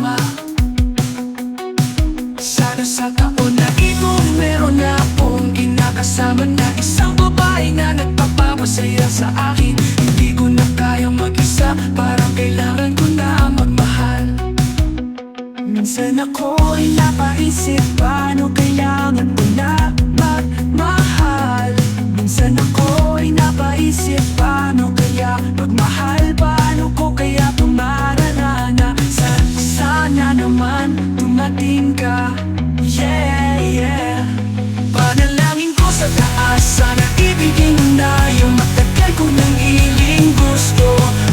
kasama. Sana sa taon na ito meron na akong kinakasama na isang babae na nagpapapasaya sa akin. Hindi ko na kayang mag-isa, parang kailangan ko na magmahal. Minsan ako'y napaisip, paano kailangan ko na magmahal. Minsan ako'y napaisip, paano kaya magmahal. Paano ko kaya pumararana, sana naman dumating ka. Yeah, yeah. Panalangin ko sa taas, sana ibigin mo na yung matagal ko nang hiling gusto.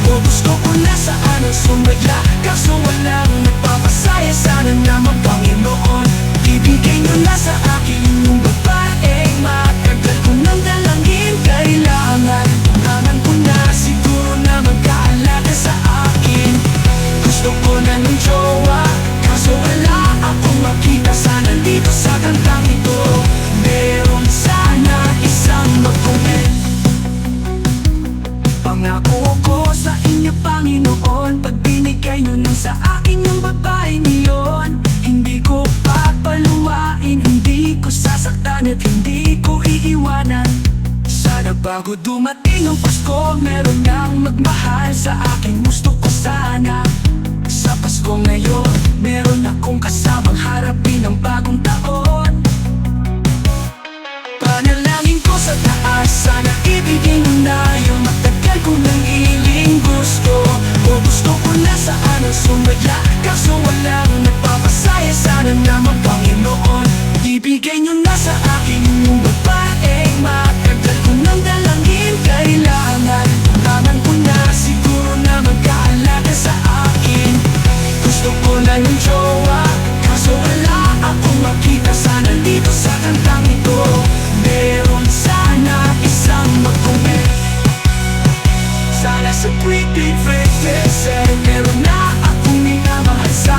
O gusto ko na saan ang sumadla, kaso walang nagpapasaya. Sana naman Panginoon, ibigay nyo na sa akin yung babaeng matagal ko nang dalangin. Kailangan ko na siguro na magkaalaga sa akin. Gusto ko na ng jowa, kaso wala akong makita. Sana dito sa kantang ito meron sana isang mag-comment. Pangako ko sa inyo Panginoon, pag binigay nyo nang sa akin yung babae niyon, hindi ko papaluwain, hindi ko sasaktan at hindi ko iiwanan. Sana bago dumating ang Pasko, meron nang magmahal sa akin. Gusto ko sana sa Pasko ngayon meron akong kasamang harapin ang bagong taon. Panalangin ko sa taas, sana ibigin mo na yung matagal ko nang hiling gusto. O gusto ko na saan ang sumadla, kaso walang nagpapasaya. Sana naman Panginoon, ibigay nyo na sa akin yung babaeng matagal ko nang dalangin. Kailangan ko na siguro na magkaalaga sa akin. Gusto ko na yung jowa, kaso wala akong makita. Sana dito sa kantang ito meron sana isang mag-comment. Sana sa tweet meron na akong minamahal sa